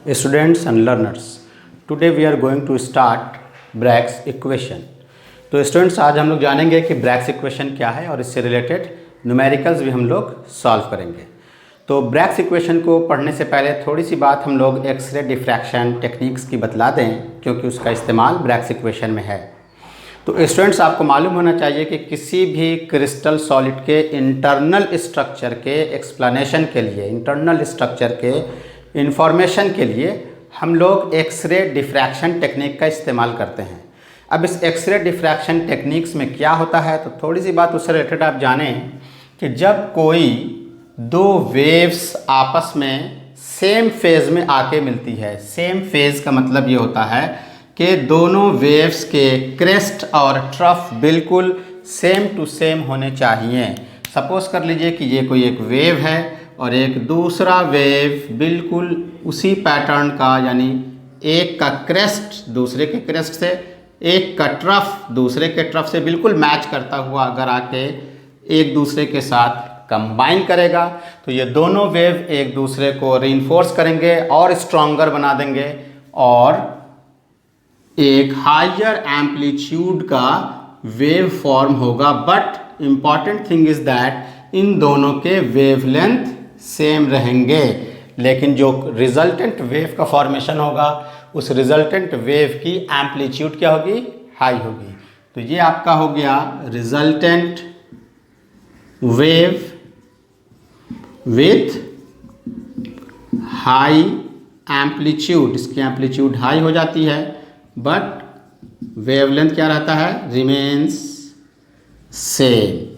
Students and learners, today we are going to start Bragg's equation। तो students आज हम लोग जानेंगे कि ब्रैग्स इक्वेशन क्या है और इससे रिलेटेड न्यूमेरिकल्स भी हम लोग सॉल्व करेंगे। तो ब्रैग्स इक्वेशन को पढ़ने से पहले थोड़ी सी बात हम लोग एक्सरे डिफ्रैक्शन टेक्निक्स की बतला दें, क्योंकि उसका इस्तेमाल ब्रैग्स इक्वेशन में है। तो स्टूडेंट्स आपको मालूम होना चाहिए कि किसी भी क्रिस्टल सॉलिड के इंटरनल स्ट्रक्चर के एक्सप्लेनेशन के लिए, इंटरनल स्ट्रक्चर के इंफॉर्मेशन के लिए हम लोग एक्सरे डिफ्रैक्शन टेक्निक का इस्तेमाल करते हैं। अब इस एक्सरे डिफ्रैक्शन टेक्निक्स में क्या होता है, तो थोड़ी सी बात उससे रिलेटेड आप जानें कि जब कोई दो वेव्स आपस में सेम फेज़ में आके मिलती है, सेम फेज़ का मतलब ये होता है कि दोनों वेव्स के क्रेस्ट और ट्रफ बिल्कुल सेम टू सेम होने चाहिए। सपोज़ कर लीजिए कि ये कोई एक वेव है और एक दूसरा वेव बिल्कुल उसी पैटर्न का, यानी एक का क्रेस्ट दूसरे के क्रेस्ट से, एक का ट्रफ दूसरे के ट्रफ से बिल्कुल मैच करता हुआ अगर आके एक दूसरे के साथ कंबाइन करेगा, तो ये दोनों वेव एक दूसरे को रीइंफोर्स करेंगे और स्ट्रॉन्गर बना देंगे और एक हायर एम्पलीट्यूड का वेव फॉर्म होगा। But important thing is that in दोनों के वेवलेंथ सेम रहेंगे, लेकिन जो रिजल्टेंट वेव का फॉर्मेशन होगा उस रिजल्टेंट वेव की एम्पलीट्यूड क्या होगी, हाई होगी। तो ये आपका हो गया resultant wave with high amplitude. इसकी एम्पलीट्यूड हाई हो जाती है बट वेवलेंथ क्या रहता है, रिमेन्स सेम।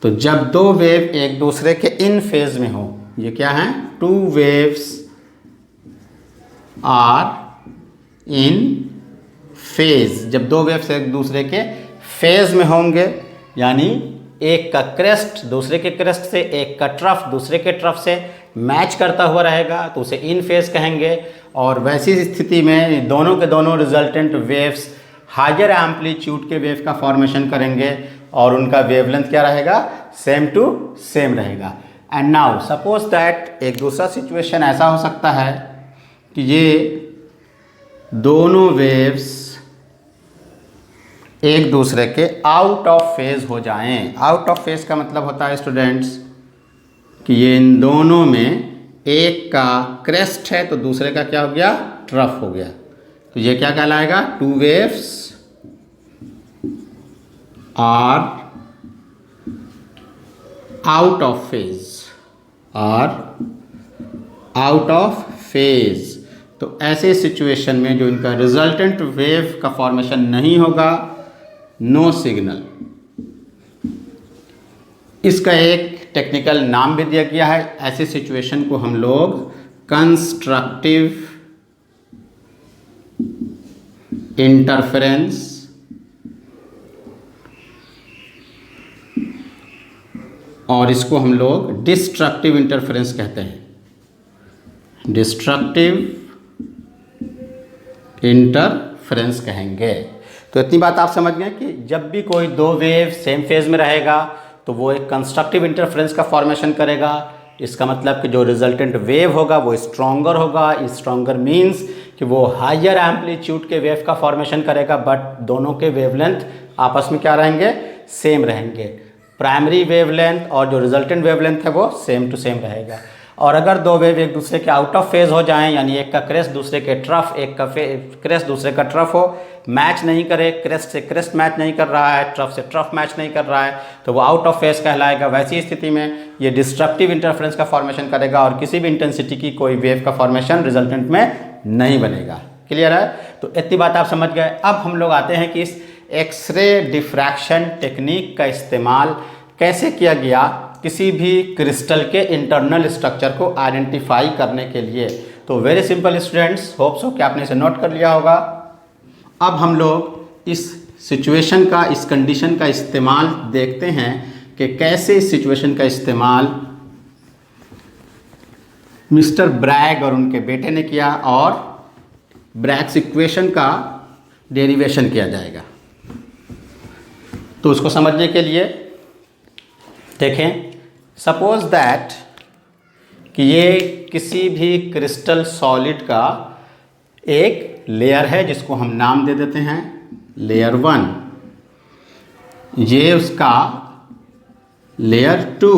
तो जब दो वेव एक दूसरे के इन फेज में हो, ये क्या है, two waves are in phase. जब दो वेव्स एक दूसरे के फेज में होंगे, यानी एक का क्रेस्ट दूसरे के क्रेस्ट से, एक का ट्रफ दूसरे के ट्रफ से मैच करता हुआ रहेगा, तो उसे इन फेज कहेंगे। और वैसी स्थिति में दोनों के दोनों रिजल्टेंट वेव्स हायर एम्पलीट्यूड के वेव का फॉर्मेशन करेंगे और उनका वेवलेंथ क्या रहेगा, सेम टू सेम रहेगा। एंड नाउ सपोज दैट एक दूसरा सिचुएशन ऐसा हो सकता है कि ये दोनों वेव्स एक दूसरे के आउट ऑफ फेज हो जाएं। आउट ऑफ फेज का मतलब होता है स्टूडेंट्स कि ये इन दोनों में एक का क्रेस्ट है तो दूसरे का क्या हो गया, ट्रफ हो गया। तो ये क्या कहलाएगा, two waves are out of phase, are out of phase. तो ऐसे सिचुएशन में जो इनका रिजल्टेंट वेव का फॉर्मेशन नहीं होगा, नो सिग्नल। इसका एक टेक्निकल नाम भी दिया गया है। ऐसे सिचुएशन को हम लोग कंस्ट्रक्टिव इंटरफेरेंस और इसको हम लोग डिस्ट्रक्टिव इंटरफेरेंस कहते हैं। डिस्ट्रक्टिव इंटरफेरेंस कहेंगे। तो इतनी बात आप समझ गए कि जब भी कोई दो वेव सेम फेज में रहेगा तो वो एक कंस्ट्रक्टिव इंटरफेरेंस का फॉर्मेशन करेगा। इसका मतलब कि जो रिजल्टेंट वेव होगा वो स्ट्रॉन्गर होगा। स्ट्रॉन्गर मीन्स कि वो हायर एम्पलीट्यूड के वेव का फॉर्मेशन करेगा, बट दोनों के वेवलेंथ आपस में क्या रहेंगे, सेम रहेंगे। प्राइमरी वेवलेंथ और जो रिजल्टेंट वेवलेंथ है वो सेम टू सेम रहेगा। और अगर दो वेव एक दूसरे के आउट ऑफ फेज हो जाएं, यानी एक का क्रेस्ट दूसरे के ट्रफ, एक का क्रेस्ट दूसरे का ट्रफ हो, मैच नहीं करे, क्रेस्ट से क्रेस्ट मैच नहीं कर रहा है, ट्रफ से ट्रफ मैच नहीं कर रहा है, तो वो आउट ऑफ फेज कहलाएगा। वैसी स्थिति में ये डिस्ट्रक्टिव इंटरफेरेंस का फॉर्मेशन करेगा और किसी भी इंटेंसिटी की कोई वेव का फॉर्मेशन रिजल्टेंट में नहीं बनेगा। क्लियर है? तो इतनी बात आप समझ गए। अब हम लोग आते हैं कि इस एक्सरे डिफ्रैक्शन टेक्निक का इस्तेमाल कैसे किया गया किसी भी क्रिस्टल के इंटरनल स्ट्रक्चर को आइडेंटिफाई करने के लिए। तो very simple students, hope so कि आपने इसे नोट कर लिया होगा। अब हम लोग इस सिचुएशन का, इस कंडीशन का इस्तेमाल देखते हैं कि कैसे इस सिचुएशन का इस्तेमाल मिस्टर ब्रैग और उनके बेटे ने किया और ब्रैग्स इक्वेशन का डेरिवेशन किया जाएगा। तो उसको समझने के लिए देखें, सपोज दैट कि ये किसी भी क्रिस्टल सॉलिड का एक लेयर है जिसको हम नाम दे देते हैं लेयर 1, ये उसका लेयर 2,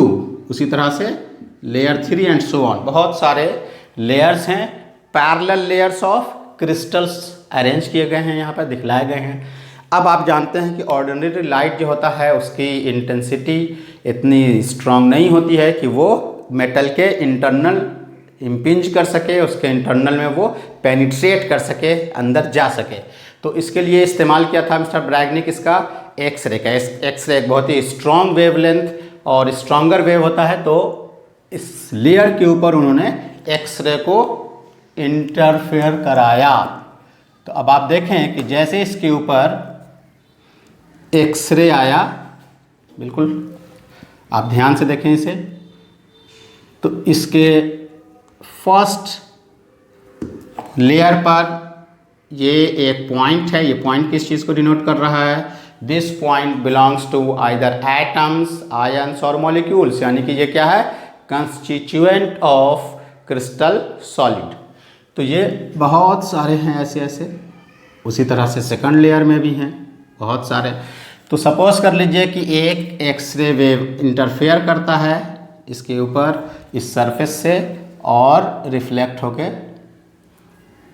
उसी तरह से लेयर 3 एंड सो ऑन। बहुत सारे लेयर्स हैं, parallel layers of crystals arrange किए गए हैं, यहाँ पर दिखलाए गए हैं। अब आप जानते हैं कि ऑर्डिनरी लाइट जो होता है उसकी इंटेंसिटी इतनी स्ट्रांग नहीं होती है कि वो मेटल के इंटरनल इम्पिंज कर सके, उसके इंटरनल में वो पेनिट्रेट कर सके, अंदर जा सके। तो इसके लिए इस्तेमाल किया था मिस्टर ब्रैग ने किसका, एक्सरे का। एक्सरे एक बहुत ही स्ट्रॉन्ग वेवलेंथ और स्ट्रॉन्गर वेव होता है, तो इस लेयर के ऊपर उन्होंने एक्सरे को इंटरफेयर कराया। तो अब आप देखें कि जैसे इसके ऊपर एक्सरे आया, बिल्कुल आप ध्यान से देखें इसे, तो इसके फर्स्ट लेयर पर ये एक पॉइंट है, ये पॉइंट किस चीज़ को डिनोट कर रहा है, this point belongs to either atoms, ions और मॉलिक्यूल्स, यानी कि ये क्या है, कंस्टिट्यूएंट ऑफ क्रिस्टल सॉलिड। तो ये बहुत सारे हैं ऐसे। उसी तरह से सेकंड लेयर में भी हैं बहुत सारे। तो सपोज कर लीजिए कि एक एक्सरे वेव इंटरफेयर करता है इसके ऊपर, इस सरफेस से, और रिफ्लेक्ट होके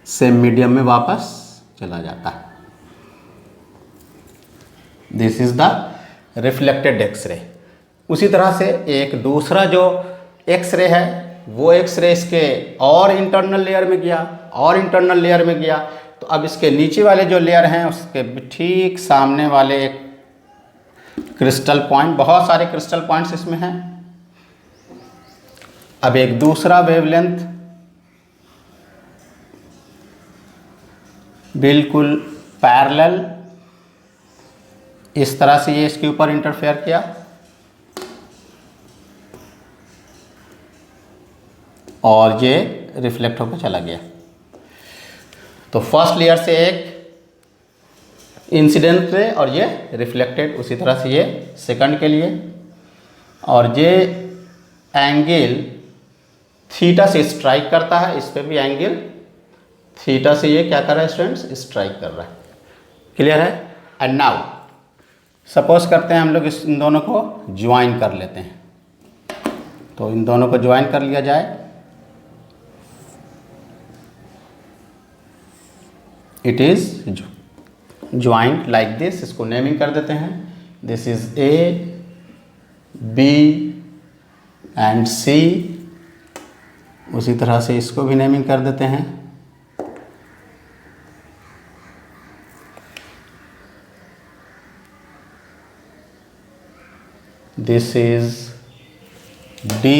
सेम मीडियम में वापस चला जाता है। This is the reflected x-ray. उसी तरह से एक दूसरा जो एक्सरे है, वो एक्सरे इसके और इंटरनल लेयर में गया, और इंटरनल लेयर में गया। तो अब इसके नीचे वाले जो लेयर हैं उसके ठीक सामने वाले एक क्रिस्टल पॉइंट, बहुत सारे क्रिस्टल पॉइंट्स इसमें हैं। अब एक दूसरा वेवलेंथ बिल्कुल पैरेलल इस तरह से ये इसके ऊपर इंटरफेयर किया, और ये रिफ्लेक्ट होकर चला गया। तो फर्स्ट लेयर से एक इंसिडेंट रे और ये रिफ्लेक्टेड, उसी तरह से ये सेकंड के लिए, और ये एंगल थीटा से स्ट्राइक करता है, इस पे भी एंगल थीटा से ये क्या कर रहा है स्टूडेंट्स, स्ट्राइक कर रहा है। क्लियर है। एंड नाउ सपोज करते हैं हम लोग इन दोनों को ज्वाइन कर लेते हैं। तो इन दोनों को ज्वाइन कर लिया जाए। It is joint like this, इसको नेमिंग कर देते हैं। This is A, B and C, उसी तरह से इसको भी नेमिंग कर देते हैं। This is D,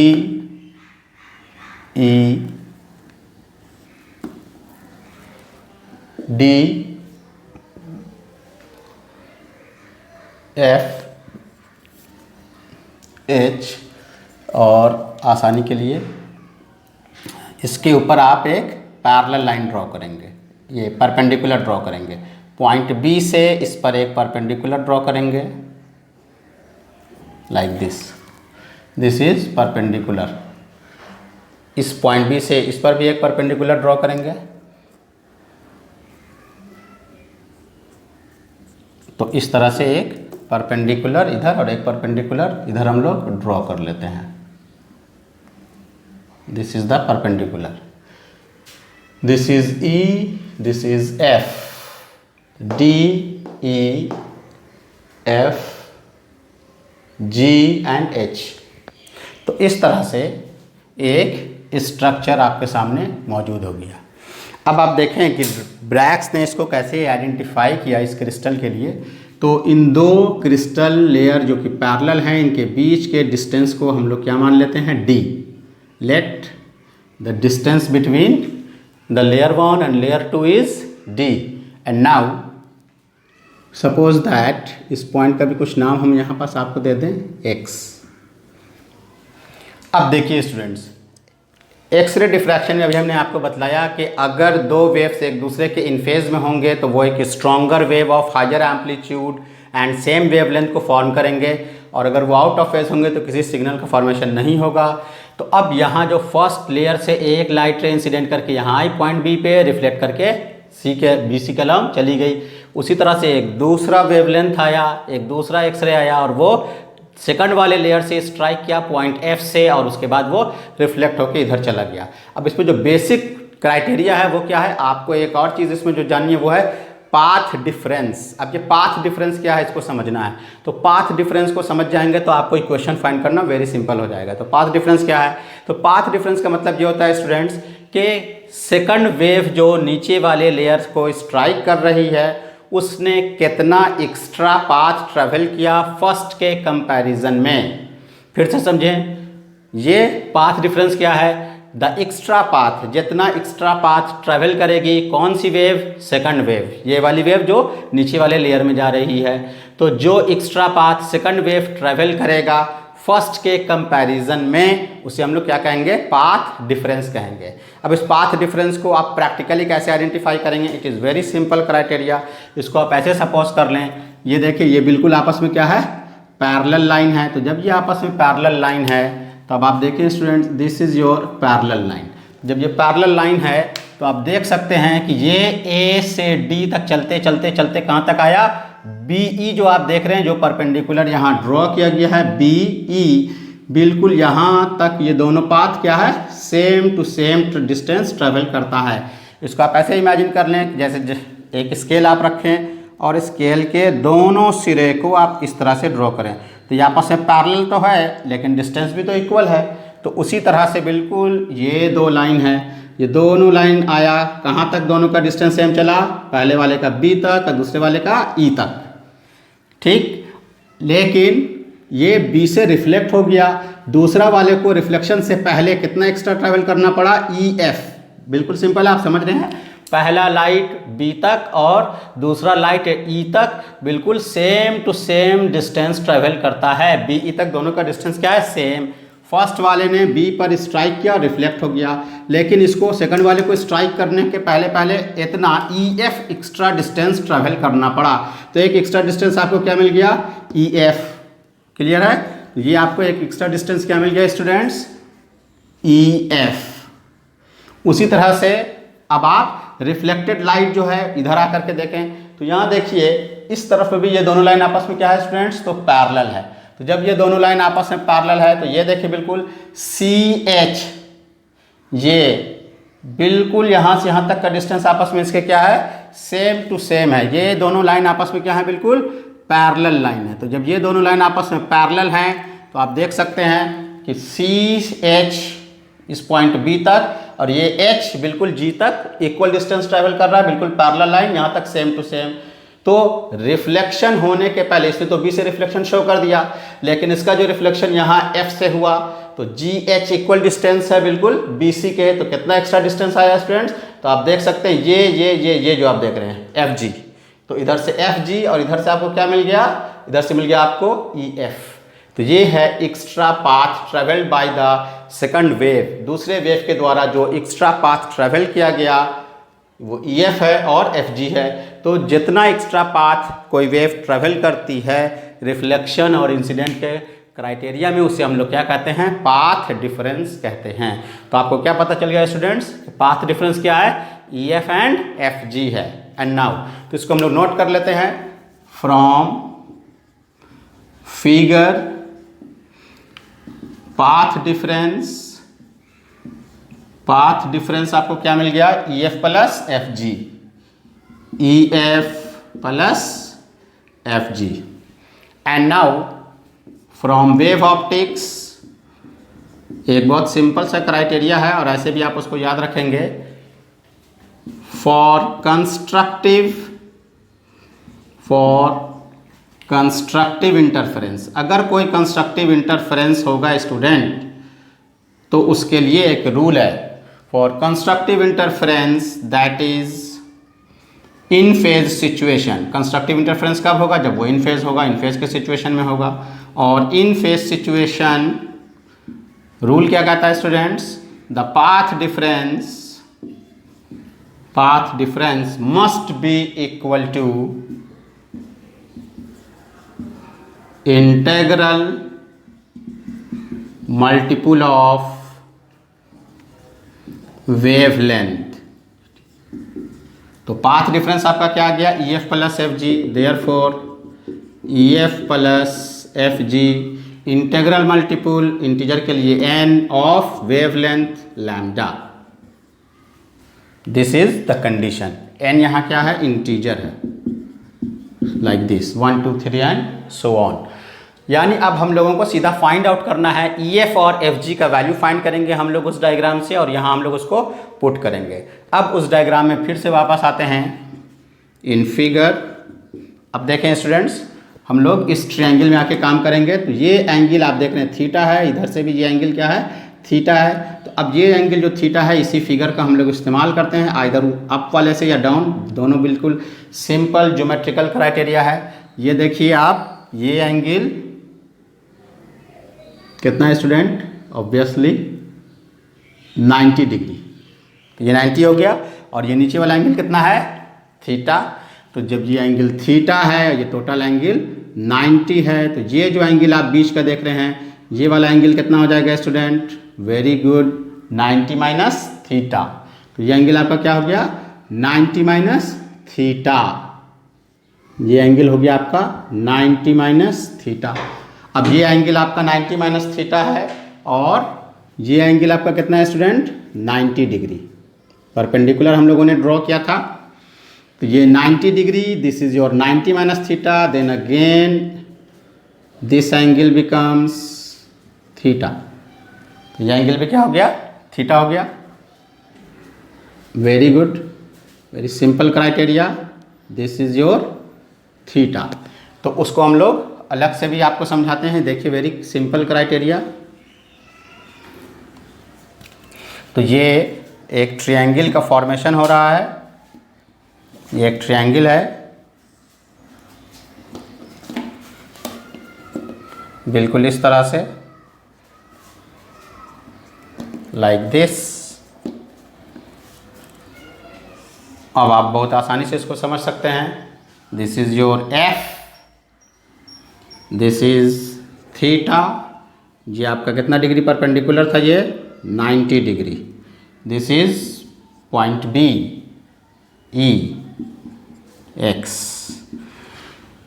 E, D, F, H, और आसानी के लिए इसके ऊपर आप एक पैरेलल लाइन ड्रॉ करेंगे, ये परपेंडिकुलर ड्रॉ करेंगे। पॉइंट बी से इस पर एक परपेंडिकुलर ड्रॉ करेंगे like this, this is perpendicular. इस पॉइंट बी से इस पर भी एक परपेंडिकुलर ड्रॉ करेंगे। तो इस तरह से एक परपेंडिकुलर इधर और एक परपेंडिकुलर इधर हम लोग ड्रॉ कर लेते हैं। This is the perpendicular, this is E, this is F, D, E, F, G and H. तो इस तरह से एक स्ट्रक्चर आपके सामने मौजूद हो गया। अब आप देखें कि ब्रैग्स ने इसको कैसे आइडेंटिफाई किया इस क्रिस्टल के लिए। तो इन दो क्रिस्टल लेयर जो कि पैरेलल हैं, इनके बीच के डिस्टेंस को हम लोग क्या मान लेते हैं, D. Let the distance between the layer 1 and layer 2 is D. And now suppose that इस पॉइंट का भी कुछ नाम हम यहाँ पास आपको दे दें, एक्स। अब देखिए स्टूडेंट्स, एक्सरे डिफ्रैक्शन में अभी हमने आपको बतलाया कि अगर दो वेव्स एक दूसरे के इन फेज में होंगे तो वो एक stronger wave of higher amplitude and same wavelength को फॉर्म करेंगे, और अगर वो आउट ऑफ फेज होंगे तो किसी सिग्नल का फॉर्मेशन नहीं होगा। तो अब यहाँ जो फर्स्ट लेयर से एक लाइट रे इंसिडेंट करके यहाँ आई पॉइंट बी पे, रिफ्लेक्ट करके BC के लॉन्ग चली गई। उसी तरह से एक दूसरा वेवलेंथ आया, एक दूसरा एक्सरे आया और वो सेकंड वाले लेयर से स्ट्राइक किया पॉइंट F से और उसके बाद वो रिफ्लेक्ट होकर इधर चला गया। अब इसमें जो बेसिक क्राइटेरिया है वो क्या है, आपको एक और चीज़ इसमें जो जाननी है वो है पाथ डिफरेंस। अब ये पाथ डिफरेंस क्या है इसको समझना है। तो पाथ डिफरेंस को समझ जाएंगे तो आपको इक्वेशन फाइंड करना वेरी सिंपल हो जाएगा। तो पाथ डिफरेंस क्या है, तो पाथ डिफरेंस का मतलब ये होता है स्टूडेंट्स कि सेकंड वेव जो नीचे वाले लेयर्स को स्ट्राइक कर रही है उसने कितना एक्स्ट्रा पाथ ट्रेवल किया फर्स्ट के कंपैरिजन में। फिर से समझें, ये पाथ डिफरेंस क्या है, द एक्स्ट्रा पाथ, जितना एक्स्ट्रा पाथ ट्रेवल करेगी कौन सी वेव, सेकंड वेव, ये वाली वेव जो नीचे वाले लेयर में जा रही है। तो जो extra path second wave travel करेगा फर्स्ट के कंपैरिजन में उसे हम लोग क्या कहेंगे, पाथ डिफरेंस कहेंगे। अब इस पाथ डिफरेंस को आप प्रैक्टिकली कैसे आइडेंटिफाई करेंगे, it is very simple criteria. इसको आप ऐसे सपोज कर लें, ये देखिए ये बिल्कुल आपस में क्या है, पैरेलल लाइन है। तो जब ये आपस में पैरेलल लाइन है तो अब आप देखिए students, this is your parallel line. जब ये पैरेलल लाइन है तो आप देख सकते हैं कि ये A से D तक चलते चलते चलते कहाँ तक आया, BE जो आप देख रहे हैं, जो परपेंडिकुलर यहाँ ड्रॉ किया गया है BE, बिल्कुल यहाँ तक ये दोनों पाथ क्या है, same to same distance travel करता है। इसको आप ऐसे इमेजिन कर लें जैसे एक स्केल आप रखें और स्केल के दोनों सिरे को आप इस तरह से ड्रॉ करें। तो ये आपस में पैरेलल तो है लेकिन डिस्टेंस भी तो इक्वल है। तो उसी तरह से बिल्कुल ये दो लाइन है, ये दोनों लाइन आया, कहाँ तक दोनों का डिस्टेंस सेम चला, पहले वाले का B तक और दूसरे वाले का E तक, ठीक। लेकिन ये B से रिफ्लेक्ट हो गया, दूसरा वाले को रिफ्लेक्शन से पहले कितना एक्स्ट्रा ट्रैवल करना पड़ा, EF। बिल्कुल सिंपल है, आप समझ रहे हैं, पहला लाइट B तक और दूसरा लाइट E तक बिल्कुल same to same distance travel करता है। BE तक दोनों का डिस्टेंस क्या है, सेम। फर्स्ट वाले ने B पर स्ट्राइक किया, रिफ्लेक्ट हो गया, लेकिन इसको सेकंड वाले को स्ट्राइक करने के पहले इतना EF एक्स्ट्रा डिस्टेंस ट्रैवल करना पड़ा। तो एक एक्स्ट्रा डिस्टेंस आपको क्या मिल गया, EF। क्लियर है, तो ये आपको एक एक्स्ट्रा डिस्टेंस क्या मिल गया स्टूडेंट्स, EF। उसी तरह से अब आप रिफ्लेक्टेड लाइट जो है इधर आकर के देखें तो यहाँ देखिए इस तरफ भी ये दोनों लाइन आपस में क्या है स्टूडेंट्स, तो पैरेलल है। तो जब ये दोनों लाइन आपस में पैरेलल है तो ये देखिए बिल्कुल CH, ये बिल्कुल यहाँ से यहाँ तक का डिस्टेंस आपस में इसके क्या है, सेम टू सेम है। ये दोनों लाइन आपस में क्या है, बिल्कुल पैरेलल लाइन है। तो जब ये दोनों लाइन आपस में पैरेलल हैं तो आप देख सकते हैं कि CH इस पॉइंट B तक और ये H बिल्कुल G तक इक्वल डिस्टेंस ट्रैवल कर रहा है, बिल्कुल पैरेलल लाइन, यहाँ तक सेम टू सेम। तो रिफ्लेक्शन होने के पहले इसने तो B से रिफ्लेक्शन शो कर दिया, लेकिन इसका जो रिफ्लेक्शन यहाँ F से हुआ तो GH इक्वल डिस्टेंस है बिल्कुल BC के। तो कितना एक्स्ट्रा डिस्टेंस आया स्टूडेंट्स, तो आप देख सकते हैं ये जो आप देख रहे हैं FG, तो इधर से FG और इधर से आपको क्या मिल गया, इधर से मिल गया आपको EF। तो ये है extra path travelled by the second wave, दूसरे वेव के द्वारा जो एक्स्ट्रा पाथ ट्रेवल किया गया वो EF है और FG है। तो जितना एक्स्ट्रा पाथ कोई वेव ट्रेवल करती है रिफ्लेक्शन और इंसिडेंट के क्राइटेरिया में, उसे हम लोग क्या कहते हैं, पाथ डिफरेंस कहते हैं। तो आपको क्या पता चल गया स्टूडेंट्स, पाथ डिफरेंस क्या है, EF एंड FG है। एंड नाउ तो इसको हम लोग नोट कर लेते हैं, फ्रॉम फिगर पाथ डिफरेंस आपको क्या मिल गया, EF plus FG, EF plus FG। And now from wave optics, एक बहुत सिंपल सा क्राइटेरिया है और ऐसे भी आप उसको याद रखेंगे, फॉर कंस्ट्रक्टिव इंटरफेरेंस। अगर कोई कंस्ट्रक्टिव इंटरफेरेंस होगा स्टूडेंट तो उसके लिए एक रूल है, for constructive interference that is in phase situation. Constructive interference कब होगा, जब वो इन फेज होगा, इन फेज के सिचुएशन में होगा। और इन फेज सिचुएशन रूल क्या कहता है students, the path difference must be equal to integral multiple of wavelength. तो पाथ डिफरेंस आपका क्या आ गया, EF plus F G. Therefore EF plus F G integral multiple integer के लिए n of wavelength lambda. This is the condition. n यहाँ क्या है, इंटीजर है, like this 1 2 3 and so on. यानी अब हम लोगों को सीधा फाइंड आउट करना है EF और FG का वैल्यू फाइंड करेंगे हम लोग उस डायग्राम से, और यहाँ हम लोग उसको पुट करेंगे। अब उस डायग्राम में फिर से वापस आते हैं इन फिगर। अब देखें स्टूडेंट्स, हम लोग इस ट्रायंगल में आके काम करेंगे। तो ये एंगल आप देख रहे हैं थीटा है, इधर से भी ये एंगल क्या है, थीटा है। तो अब ये एंगल जो थीटा है इसी फिगर का हम लोग इस्तेमाल करते हैं, आइदर अप वाले से या डाउन, दोनों बिल्कुल सिंपल ज्योमेट्रिकल क्राइटेरिया है। ये देखिए आप, ये एंगल कितना है स्टूडेंट, ऑब्वियसली 90 डिग्री। तो ये 90 हो गया, और ये नीचे वाला एंगल कितना है, थीटा। तो जब ये एंगल थीटा है, ये टोटल एंगल 90 है, तो ये जो एंगल आप बीच का देख रहे हैं, ये वाला एंगल कितना हो जाएगा student, very good, 90 minus theta. तो ये एंगल आपका क्या हो गया, 90 माइनस थीटा। ये एंगल हो गया आपका 90 माइनस थीटा। अब ये एंगल आपका 90 माइनस थीटा है, और ये एंगल आपका कितना है स्टूडेंट, 90 डिग्री। परपेंडिकुलर हम लोगों ने ड्रॉ किया था, तो ये 90 degree, this is your 90 minus theta, then again this angle becomes theta. तो ये एंगल भी क्या हो गया, थीटा हो गया। Very good, very simple criteria, this is your theta. तो उसको हम लोग अलग से भी आपको समझाते हैं, देखिए वेरी सिंपल क्राइटेरिया। तो ये एक ट्रायंगल का फॉर्मेशन हो रहा है, ये एक ट्रायंगल है, बिल्कुल इस तरह से, लाइक दिस। अब आप बहुत आसानी से इसको समझ सकते हैं, this is your F, this is theta. ये आपका कितना डिग्री परपेंडिकुलर था, ये 90 degree. This is point B, E, X।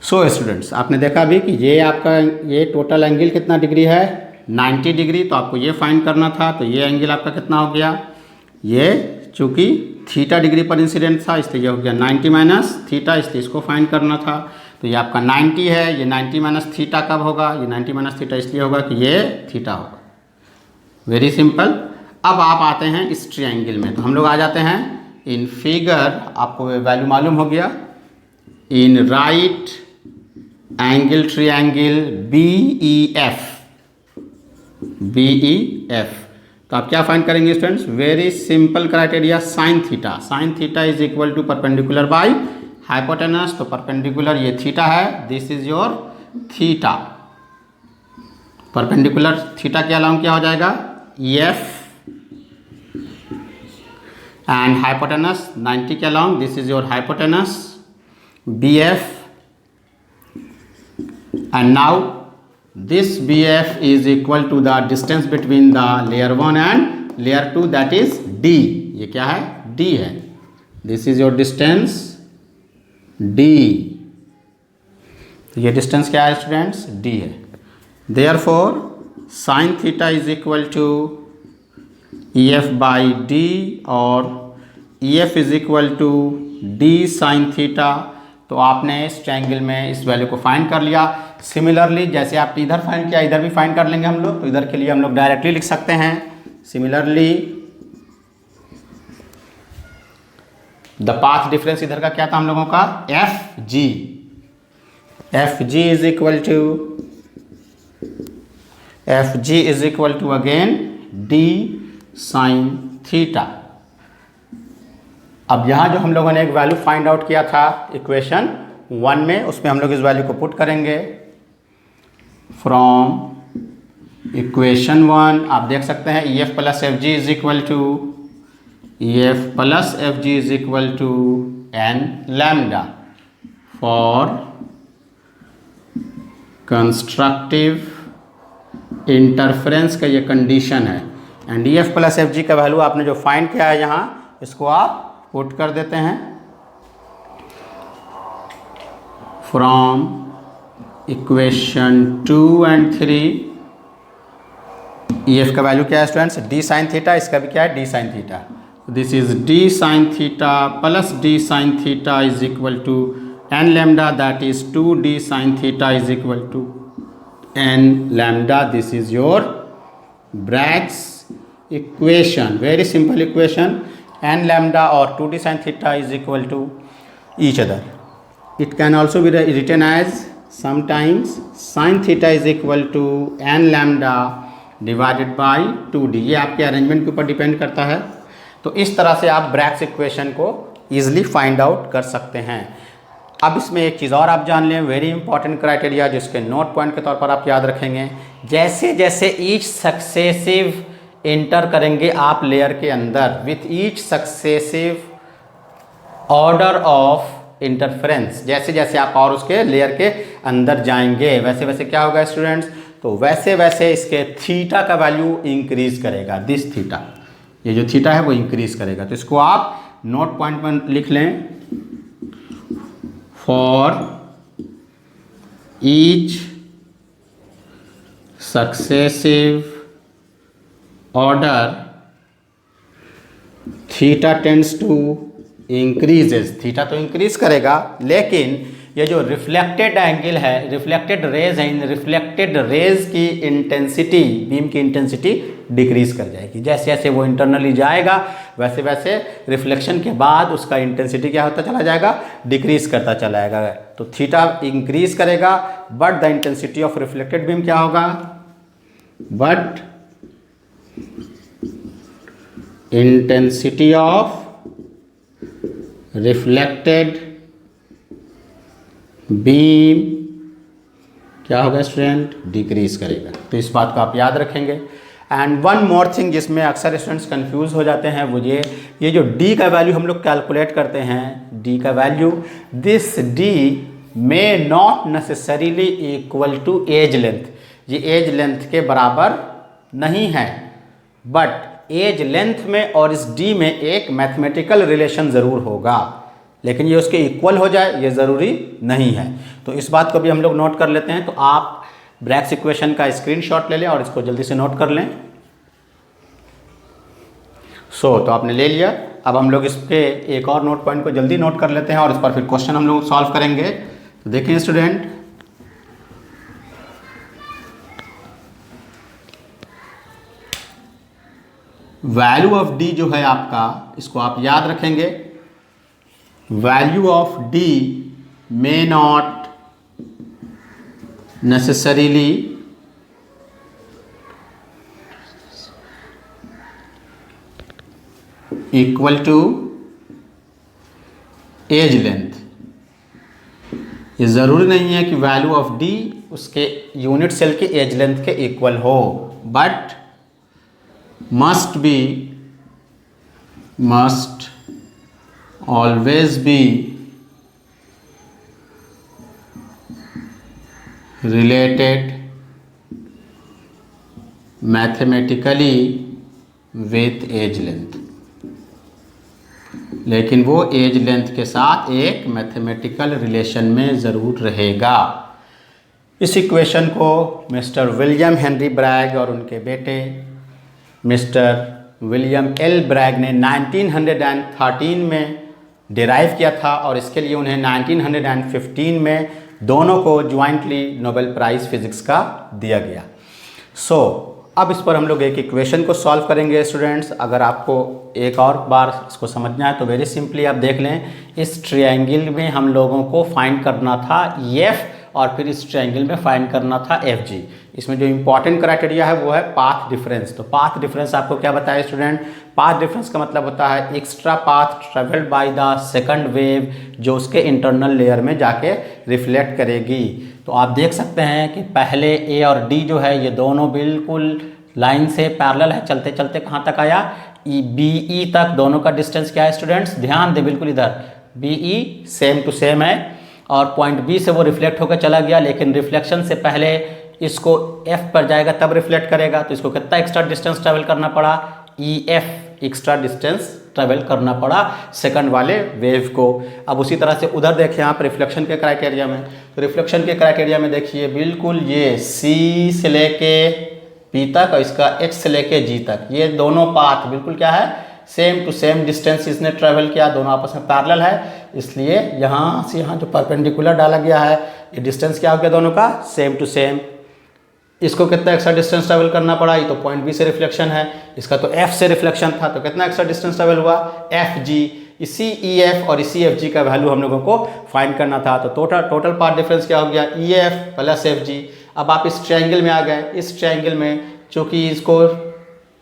So students, आपने देखा अभी कि ये आपका ये टोटल एंगल कितना डिग्री है, 90 डिग्री। तो आपको ये फाइंड करना था, तो ये एंगल आपका कितना हो गया, ये चूँकि थीटा डिग्री पर इंसिडेंट था, इसलिए ये हो गया 90 माइनस थीटा, इसलिए इसको फाइंड करना था। तो ये आपका 90 है, ये 90 माइनस थीटा कब होगा, ये 90 माइनस थीटा इसलिए होगा कि ये थीटा होगा। Very simple. अब आप आते हैं इस ट्रायंगल में, तो हम लोग आ जाते हैं इन फिगर, आपको वैल्यू मालूम हो गया, in right angle triangle BEF, BEF। तो आप क्या फाइंड करेंगे students, very simple criteria, sine theta. Sine theta is equal to perpendicular by hypotenuse. तो परपेंडिकुलर ये थीटा है, this is your theta. Perpendicular theta के अलावा क्या हो जाएगा, EF, एंड हाइपोटेनस 90 के along, this is your hypotenuse BF। And now this BF is equal to the distance between the layer 1 and layer 2, that is D। ये क्या है, D है। This is your distance D। तो ये distance क्या है students, D है। Therefore sin theta is equal to EF by D, और EF is equal to D sin theta। तो आपने इस ट्रायंगल में इस वैल्यू को फाइंड कर लिया। सिमिलरली जैसे आपने इधर फाइंड किया, इधर भी फाइंड कर लेंगे हम लोग। तो इधर के लिए हम लोग डायरेक्टली लिख सकते हैं, सिमिलरली द पाथ डिफरेंस इधर का क्या था हम लोगों का, FG। FG is equal to again D sine theta. अब यहाँ जो हम लोगों ने एक वैल्यू फाइंड आउट किया था इक्वेशन 1 में, उसमें हम लोग इस वैल्यू को पुट करेंगे। फ्रॉम इक्वेशन 1 आप देख सकते हैं EF plus FG is equal to n lambda for constructive interference का ये कंडीशन है। And D F plus F G का वैल्यू आपने जो फाइंड किया है यहाँ, इसको आप पुट कर देते हैं from equation 2 and 3। E F का वैल्यू क्या है स्टूडेंट्स, डी साइन थीटा, इसका भी क्या है, D sine theta. This is D sine theta plus D sine theta is equal to N lambda, that is 2d sine theta is equal to N lambda. This is your Bragg's equation, very simple equation. N lambda और 2d sine theta is equal to each other. It can also be written as sometimes sine theta is equal to N lambda divided by 2d। ये आपके arrangement के ऊपर depend करता है। तो इस तरह से आप ब्रैग्स इक्वेशन को ईजिली फाइंड आउट कर सकते हैं। अब इसमें एक चीज़ और आप जान लें, वेरी इंपॉर्टेंट क्राइटेरिया, जिसके नोट पॉइंट के तौर पर आप याद रखेंगे। जैसे जैसे ईच सक्सेसिव एंटर करेंगे आप लेयर के अंदर, with each successive order of interference, जैसे जैसे आप और उसके लेयर के अंदर जाएंगे वैसे वैसे क्या होगा स्टूडेंट्स, तो वैसे वैसे इसके थीटा का वैल्यू इंक्रीज करेगा। दिस थीटा, ये जो थीटा है वो इंक्रीज करेगा। तो इसको आप नोट पॉइंट में लिख लें, for each successive order theta tends to increases. Theta तो इंक्रीज करेगा, लेकिन ये जो रिफ्लेक्टेड एंगल है, रिफ्लेक्टेड रेज है, इन रिफ्लेक्टेड रेज की इंटेंसिटी, बीम की इंटेंसिटी डिक्रीज कर जाएगी। जैसे जैसे वो इंटरनली जाएगा वैसे वैसे रिफ्लेक्शन के बाद उसका इंटेंसिटी क्या होता चला जाएगा, डिक्रीज करता चला जाएगा। तो थीटा इंक्रीज करेगा, but the intensity of reflected beam क्या होगा, but intensity of reflected beam क्या होगा स्टूडेंट, डिक्रीज करेगा। तो इस बात को आप याद रखेंगे। एंड वन मोर थिंग जिसमें अक्सर स्टूडेंट्स कंफ्यूज हो जाते हैं, वो ये जो d का वैल्यू हम लोग कैलकुलेट करते हैं, d का value, this d may not necessarily equal to edge length. ये एज लेंथ के बराबर नहीं है, बट एज लेंथ में और इस d में एक मैथमेटिकल रिलेशन ज़रूर होगा, लेकिन ये उसके इक्वल हो जाए ये ज़रूरी नहीं है। तो इस बात को भी हम लोग नोट कर लेते हैं। तो आप ब्रैग्स इक्वेशन का स्क्रीनशॉट ले लें और इसको जल्दी से नोट कर लें। तो आपने ले लिया। अब हम लोग इस पे एक और नोट पॉइंट को जल्दी नोट कर लेते हैं और इस पर फिर क्वेश्चन हम लोग सॉल्व करेंगे। तो देखिए स्टूडेंट, वैल्यू ऑफ डी जो है आपका, इसको आप याद रखेंगे, value of D may not necessarily equal to edge length. ये ज़रूरी नहीं है कि वैल्यू ऑफ डी उसके यूनिट सेल के एज लेंथ के इक्वल हो, but must always be related mathematically with edge length. लेकिन वो एज लेंथ के साथ एक मैथमेटिकल रिलेशन में ज़रूर रहेगा। इस इक्वेशन को मिस्टर विलियम हेनरी ब्रैग और उनके बेटे मिस्टर विलियम एल ब्रैग ने 1913 में डिराइव किया था, और इसके लिए उन्हें 1915 में दोनों को ज्वाइंटली नोबेल प्राइज़ फिजिक्स का दिया गया। अब इस पर हम लोग एक इक्वेशन को सॉल्व करेंगे स्टूडेंट्स। अगर आपको एक और बार इसको समझना है तो वेरी सिंपली आप देख लें, इस ट्रायंगल में हम लोगों को फाइंड करना था एफ, और फिर इस ट्रायंगल में फाइंड करना था एफ जी। इसमें जो इंपॉर्टेंट क्राइटेरिया है वो है पाथ डिफरेंस। तो पाथ डिफरेंस आपको क्या बताया स्टूडेंट, पाथ डिफरेंस का मतलब होता है extra path travelled by the second wave जो उसके इंटरनल लेयर में जाके रिफ्लेक्ट करेगी। तो आप देख सकते हैं कि पहले ए और डी जो है ये दोनों बिल्कुल लाइन से पैरेलल है, चलते चलते कहाँ तक आया, बी ई तक। दोनों का डिस्टेंस क्या है स्टूडेंट्स, ध्यान दे बिल्कुल इधर, B E same to same है, और पॉइंट बी से वो रिफ्लेक्ट होकर चला गया, लेकिन रिफ्लेक्शन से पहले इसको F पर जाएगा तब रिफ्लेक्ट करेगा, तो इसको कितना एक्स्ट्रा डिस्टेंस ट्रेवल करना पड़ा, EF एक्स्ट्रा डिस्टेंस ट्रेवल करना पड़ा सेकंड वाले वेव को। अब उसी तरह से उधर देखिए आप रिफ्लेक्शन के क्राइटेरिया में, तो रिफ्लेक्शन के क्राइटेरिया में देखिए बिल्कुल ये C से लेके P तक और इसका H से लेके G तक, ये दोनों पाथ बिल्कुल क्या है, सेम टू सेम डिस्टेंस इसने ट्रेवल किया, दोनों आपस में पैरेलल है, इसलिए यहाँ से यहाँ जो परपेंडिकुलर डाला गया है ये डिस्टेंस क्या हो गया दोनों का, सेम टू सेम। इसको कितना एक्स्ट्रा डिस्टेंस ट्रेवल करना पड़ा, ये तो पॉइंट बी से रिफ्लेक्शन है, इसका तो F से रिफ्लेक्शन था, तो कितना एक्स्ट्रा डिस्टेंस ट्रेवल हुआ, FG। इसी EF और इसी FG का वैल्यू हम लोगों को फाइंड करना था, तो टोटल पाथ डिफरेंस क्या हो गया, EF प्लस FG। अब आप इस ट्रायंगल में आ गए, इस ट्रायंगल में चूँकि इसको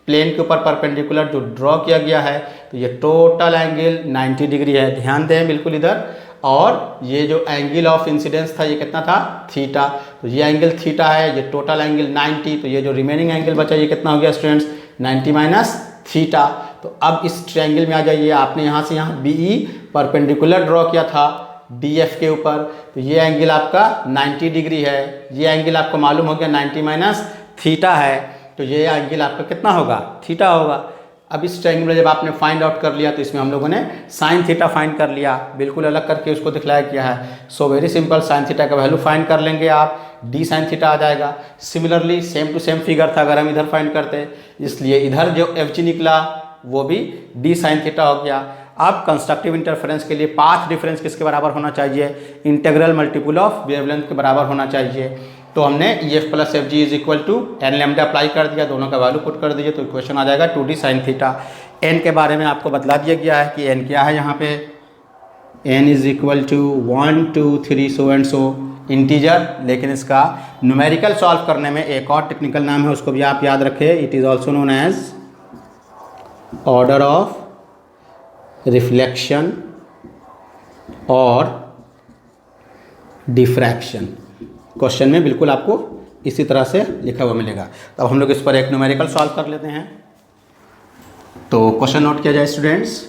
प्लेन के ऊपर परपेंडिकुलर जो ड्रॉ किया गया है, तो ये टोटल एंगल 90 डिग्री है, ध्यान दें बिल्कुल इधर, और ये जो एंगल ऑफ इंसिडेंस था ये कितना था, थीटा, तो ये एंगल थीटा है, ये टोटल एंगल 90, तो ये जो रिमेनिंग एंगल बचा ये कितना हो गया स्टूडेंट्स, 90 माइनस थीटा। तो अब इस ट्रायंगल में आ जाइए, आपने यहाँ से यहाँ BE परपेंडिकुलर ड्रॉ किया था DF के ऊपर, तो ये एंगल आपका 90 डिग्री है, ये एंगल आपको मालूम हो गया 90 माइनस थीटा है, तो ये एंगल आपका कितना होगा, थीटा होगा। अब इस ट्रायंगल में जब आपने फाइंड आउट कर लिया तो इसमें हम लोगों ने साइन थीटा फाइंड कर लिया, बिल्कुल अलग करके उसको दिखलाया किया है। So very simple, sine theta का वैल्यू फाइंड कर लेंगे आप, d साइन थीटा आ जाएगा। Similarly same to same figure था अगर हम इधर फाइंड करते, इसलिए इधर जो FG निकला वो भी d साइन थीटा हो गया। अब कंस्ट्रक्टिव इंटरफेरेंस के लिए पाथ डिफरेंस किसके बराबर होना चाहिए, इंटीग्रल मल्टीपल ऑफ वेवलेंथ के बराबर होना चाहिए। तो हमने EF plus FG is equal to n lambda apply कर दिया, दोनों का वैल्यू पुट कर दीजिए, तो इक्वेशन आ जाएगा 2d साइन थीटा। n के बारे में आपको बतला दिया गया है कि n क्या है, यहाँ पे n is equal to 1 2 3 so and so integer, लेकिन इसका न्यूमेरिकल सॉल्व करने में एक और टेक्निकल नाम है, उसको भी आप याद रखें, it is also known as order of reflection और डिफ्रैक्शन। क्वेश्चन में बिल्कुल आपको इसी तरह से लिखा हुआ मिलेगा। तो अब हम लोग इस पर एक न्यूमेरिकल सॉल्व कर लेते हैं। तो क्वेश्चन नोट किया जाए students,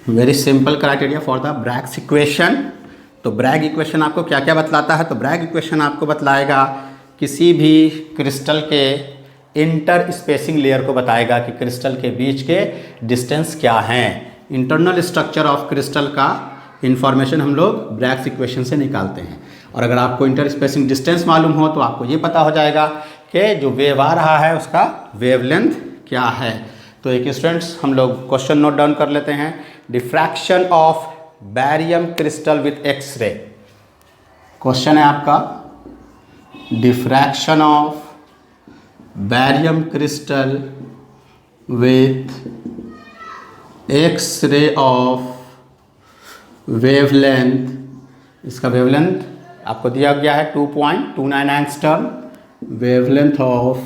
very simple criteria for the Bragg's equation. तो ब्रैग इक्वेशन आपको क्या क्या बतलाता है, तो ब्रैग इक्वेशन आपको बतलाएगा किसी भी क्रिस्टल के इंटर स्पेसिंग लेयर को बताएगा कि क्रिस्टल के बीच के डिस्टेंस क्या हैं। इंटरनल स्ट्रक्चर ऑफ क्रिस्टल का इंफॉर्मेशन हम लोग ब्रैग्स इक्वेशन से निकालते हैं, और अगर आपको इंटर स्पेसिंग डिस्टेंस मालूम हो तो आपको ये पता हो जाएगा कि जो वेव आ रहा है उसका वेवलेंथ क्या है। तो एक स्टूडेंट्स हम लोग क्वेश्चन नोट डाउन कर लेते हैं, diffraction of barium crystal with x-ray. Question है आपका, diffraction of barium crystal with x-ray of wavelength, इसका वेवलेंथ आपको दिया गया है 2.29 angstrom, wavelength of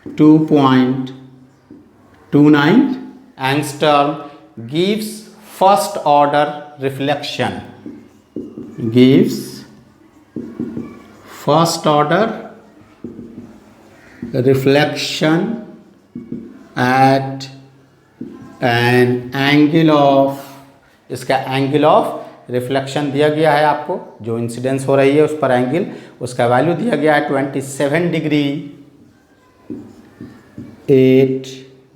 2.29 angstrom gives first order reflection, gives first order reflection at an angle of, इसका angle of reflection दिया गया है आपको, जो इंसिडेंस हो रही है उस पर एंगल, उसका वैल्यू दिया गया है 27 डिग्री 8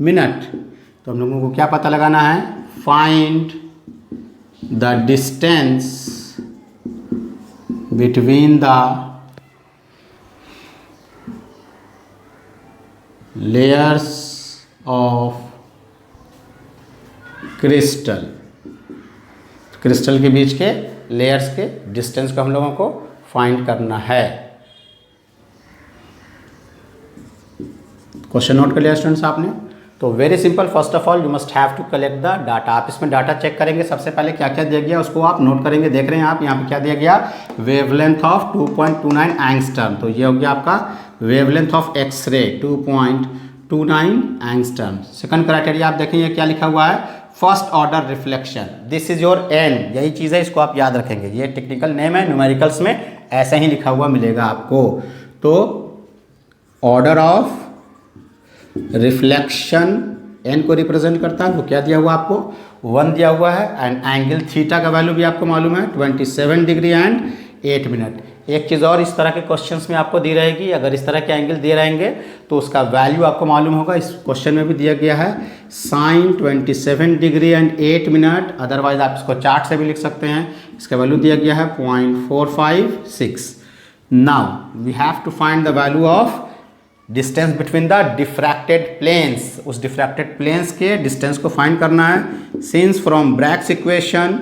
मिनट। तो हम लोगों को क्या पता लगाना है, find the distance between the layers of crystal, crystal के बीच के लेयर्स के डिस्टेंस को हम लोगों को फाइंड करना है। क्वेश्चन नोट कर लिया स्टूडेंट्स आपने। तो very simple, first of all you must have to collect the data. आप इसमें डाटा चेक करेंगे, सबसे पहले क्या क्या दिया गया उसको आप नोट करेंगे। देख रहे हैं आप यहाँ पे क्या दिया गया, वेवलेंथ ऑफ 2.29 एंगस्ट्रॉम, तो ये हो गया आपका wavelength of x-ray 2.29 angstrom. Second criteria आप देखेंगे क्या लिखा हुआ है, first order reflection, this is your N, यही चीज़ है, इसको आप याद रखेंगे, ये टेक्निकल नेम है, न्यूमेरिकल्स में ऐसा ही लिखा हुआ मिलेगा आपको। तो ऑर्डर ऑफ रिफ्लेक्शन एन को रिप्रेजेंट करता है, वो क्या दिया हुआ आपको, 1 दिया हुआ है, एंड एंगल थीटा का वैल्यू भी आपको मालूम है 27 डिग्री एंड 8 मिनट। एक चीज़ और, इस तरह के क्वेश्चंस में आपको दी रहेगी, अगर इस तरह के एंगल दिए रहेंगे तो उसका वैल्यू आपको मालूम होगा। इस क्वेश्चन में भी दिया गया है sine 27 degree and 8 minute, otherwise आप इसको चार्ट से भी लिख सकते हैं। इसका वैल्यू दिया गया है 0.456। Now we have to find the value of distance between the diffracted planes. उस डिफ्रैक्टेड प्लेन्स के डिस्टेंस को फाइंड करना है। Since from Bragg's equation,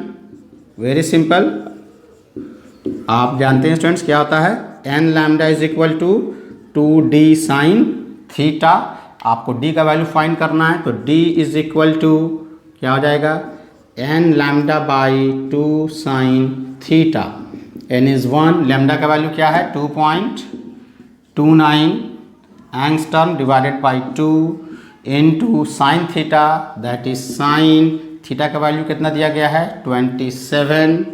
very simple, आप जानते हैं स्टूडेंट्स क्या होता है, N lambda is equal to 2d sine theta. आपको d का वैल्यू फाइंड करना है, तो d इज इक्वल टू क्या हो जाएगा, N lambda by 2 sine theta. n is 1, lambda का वैल्यू क्या है 2.29 angstrom divided by 2 into sine theta, that is sine theta का वैल्यू कितना दिया गया है 27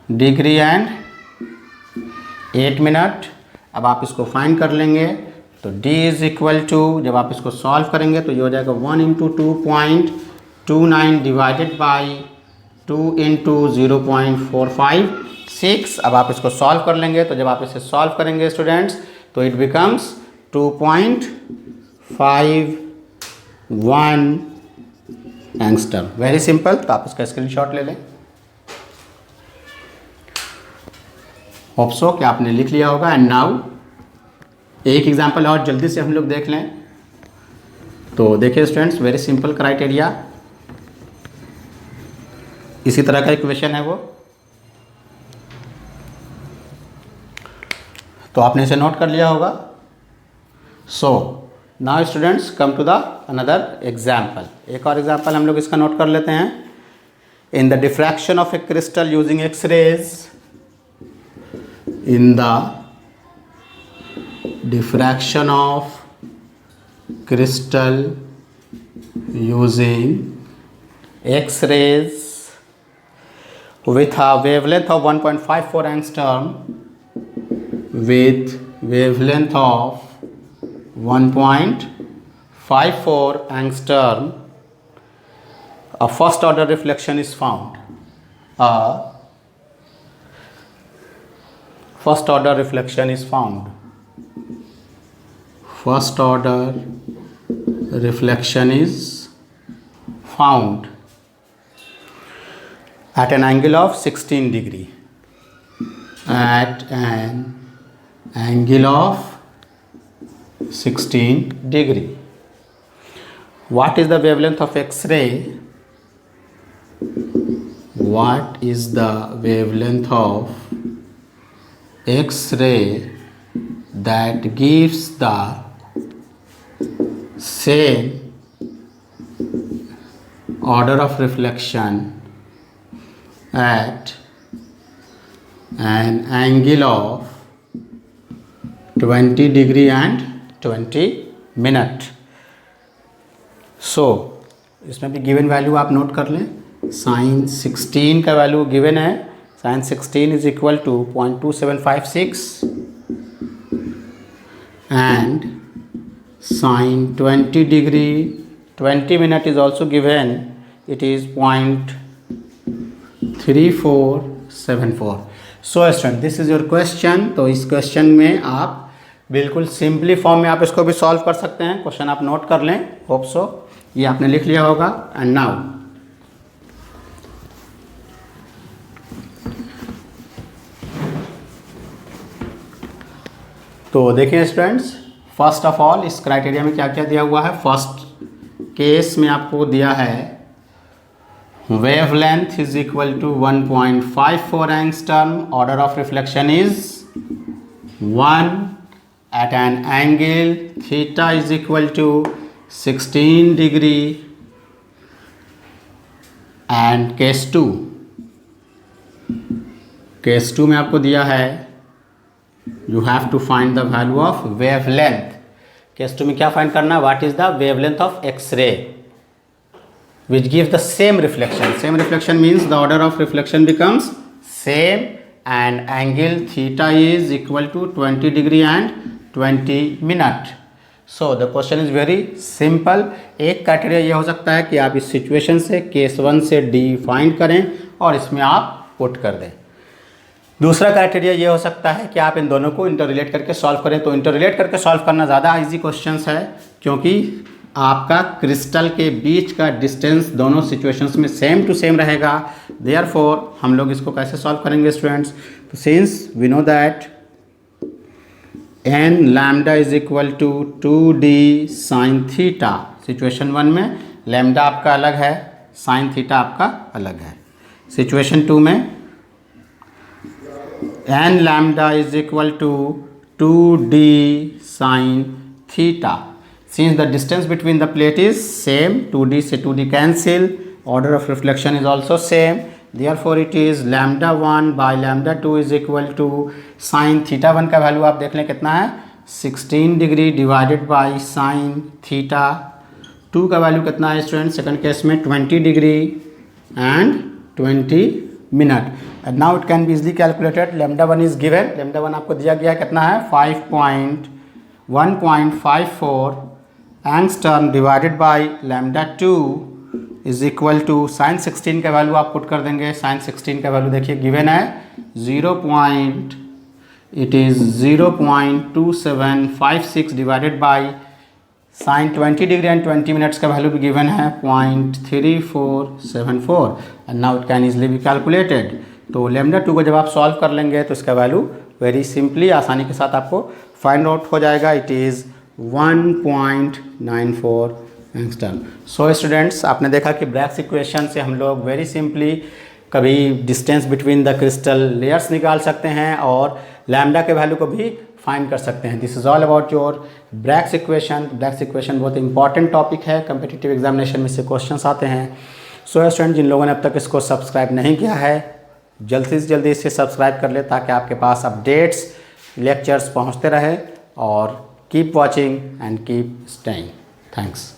डिग्री एंड 8 मिनट। अब आप इसको फाइंड कर लेंगे, तो d इज इक्वल टू, जब आप इसको सॉल्व करेंगे तो ये हो जाएगा 1 इंटू 2.29 डिवाइडेड बाई 2 इंटू 0.456। अब आप इसको सॉल्व कर लेंगे, तो जब आप इसे सॉल्व करेंगे स्टूडेंट्स तो it becomes 2.51 angstrom. Very simple, तो आप इसका स्क्रीनशॉट ले लें। होप सो कि आपने लिख लिया होगा। एंड नाउ एक एग्जांपल और जल्दी से हम लोग देख लें। तो देखिए स्टूडेंट्स, वेरी सिंपल क्राइटेरिया, इसी तरह का इक्वेशन है वो, तो आपने इसे नोट कर लिया होगा। So now students come to the another example. एक और एग्जाम्पल हम लोग इसका नोट कर लेते हैं। In the diffraction of A crystal using X-rays, in the diffraction of crystal using X-rays with a wavelength of 1.54 angstrom, with wavelength of 1.54 angstrom, a first order reflection is found. First order reflection is found. First order reflection is found at an angle of 16 degree. At an angle of 16 degree. What is the wavelength of X-ray? What is the wavelength of X-ray that gives the same order of reflection at an angle of 20 degree and 20 minute. So इसमें भी given value आप note कर लें। Sign 16 का value given है, sin 16 is equal to 0.2756 and sin 20 degree 20 minute is also given, it is 0.3474. So student, this is your question। तो इस question में आप बिल्कुल सिंपली फॉर्म में आप इसको भी सॉल्व कर सकते हैं। क्वेश्चन आप नोट कर लें, होप सो ये आपने लिख लिया होगा। एंड नाउ तो देखिए स्टूडेंट्स, फर्स्ट ऑफ ऑल इस क्राइटेरिया में क्या क्या दिया हुआ है। फर्स्ट केस में आपको दिया है wavelength is equal to 1.54 angstrom, order of reflection is 1 at an angle theta is equal to 16 degree. And case two में आपको दिया है you have to find the value of wavelength. Case 2 में क्या फाइंड करना है, what is the wavelength of X-ray which gives the same reflection. Same reflection means the order of reflection becomes same and angle theta is equal to 20 degree and 20 minute. So the question is very simple. एक criteria ये हो सकता है कि आप इस situation से case 1 से D फाइंड करें और इसमें आप पुट कर दें। दूसरा क्राइटेरिया ये हो सकता है कि आप इन दोनों को इंटर रिलेट करके सॉल्व करें। तो इंटर रिलेट करके सॉल्व करना ज़्यादा इजी क्वेश्चंस है, क्योंकि आपका क्रिस्टल के बीच का डिस्टेंस दोनों सिचुएशंस में सेम टू सेम रहेगा। देयरफॉर हम लोग इसको कैसे सॉल्व करेंगे स्टूडेंट्स? तो since we know that n lambda is equal to 2d sine theta, situation 1 में लैम्डा आपका अलग है, साइन थीटा आपका अलग है। सिचुएशन 2 में n lambda is equal to 2d sin theta. Since the distance between the plate is same, 2d से 2d cancel, order of reflection is also same, therefore it is lambda 1 by lambda 2 is equal to sin theta 1 का value आप देख लें कितना है, 16 degree divided by sin theta 2 का value कितना है स्टूडेंट? सेकंड केस में 20 degree and 20 minute. And now it can be easily calculated. Lambda 1 is given, lambda 1 आपको दिया गया है कितना है? 1.54 angstrom divided by lambda 2 is equal to sine 16 का वैल्यू आप पुट कर देंगे। साइन 16 का वैल्यू देखिए गिवन है 0.2756 divided by sine 20 degree and 20 minutes का वैल्यू भी गिवन है 0.3474 and now it can easily be calculated. तो लैम्डा 2 को जब आप सॉल्व कर लेंगे तो इसका वैल्यू वेरी सिंपली आसानी के साथ आपको फाइंड आउट हो जाएगा। It is 1.94 angstrom. So students, आपने देखा कि ब्रैग्स इक्वेशन से हम लोग वेरी सिंपली कभी distance between the crystal layers निकाल सकते हैं और लैम्डा के वैल्यू को भी फाइंड कर सकते हैं। This is all about your Bragg's equation. Bragg's equation बहुत इंपॉर्टेंट टॉपिक है, कम्पिटिटिव एग्जामिनेशन में से क्वेश्चंस आते हैं। सो स्टूडेंट, जिन लोगों ने अब तक इसको सब्सक्राइब नहीं किया है, जल्दी से जल्दी इसे सब्सक्राइब कर ले ताकि आपके पास अपडेट्स, लेक्चर्स पहुंचते रहे। और keep watching and keep staying. Thanks.